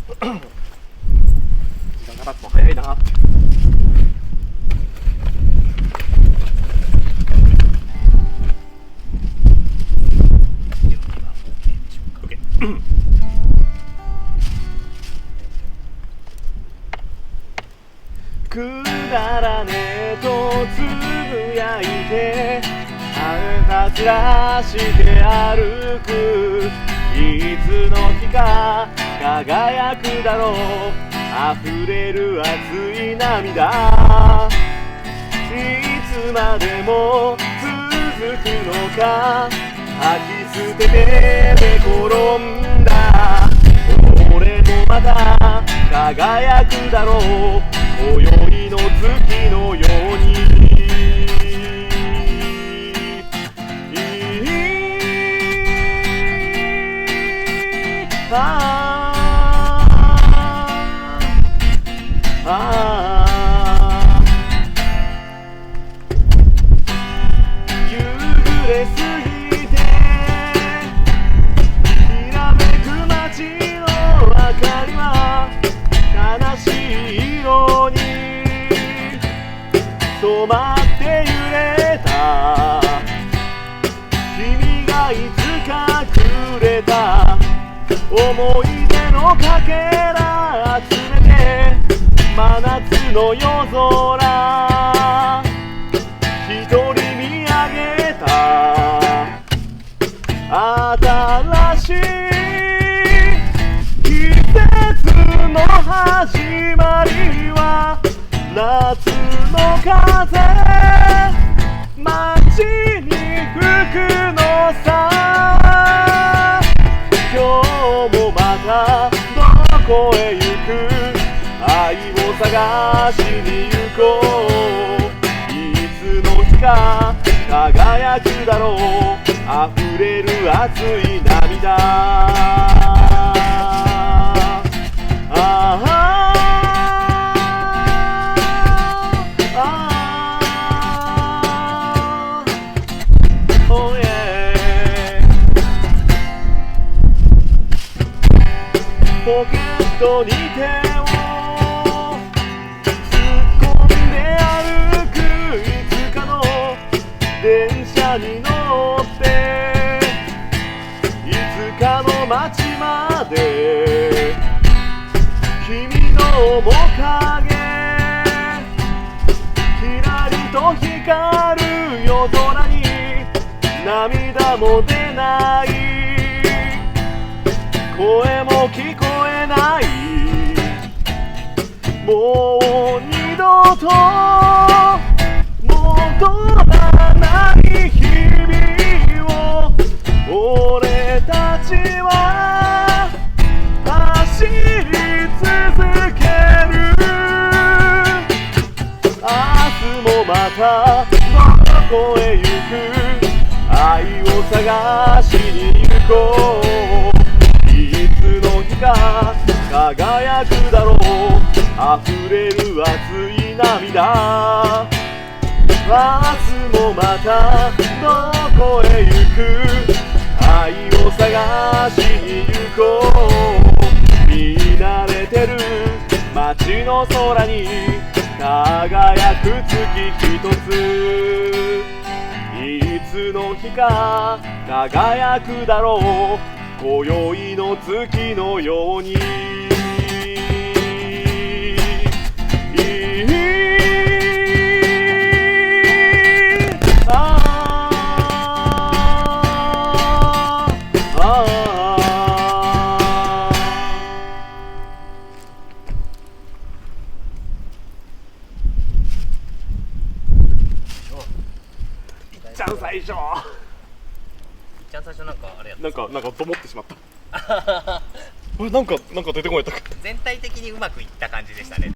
時間が経つの早いなって。くだらねえとつぶやいて腹立ちらして歩く。いつの日か輝くだろう溢れる熱い涙。いつまでも続くのか吐き捨てて寝転んだ。俺もまた輝くだろう今宵の月のように。夕暮れすぎてきらめく街の明かりは悲しい色に染まって揺れた。君がいつかくれた思い出のかけら集めて真夏の夜空一人見上げた。新しい季節の始まりは夏の風街に吹くのさ。今日もまたどこへ行く愛を探しに行こう。いつの日か輝くだろう溢れる熱い涙。ポケットに手を突っ込んで歩くいつかの電車に乗っていつかの街まで君の面影きらりと光る夜空に涙も出ない声も聞こえない。もう二度と戻らない日々を俺たちは走り続ける。明日もまたどこへ行く愛を探しに行こう。いつの日か輝くだろう溢れる熱い涙。明日もまたどこへ行く愛を探しに行こう。見慣れてる街の空に輝く月一つ。いつの日か輝くだろう今宵の月のように。いっちゃん最初一番最初なんかあれやったなんかと思ってしまった。なんか出てこない。全体的にうまくいった感じでしたね。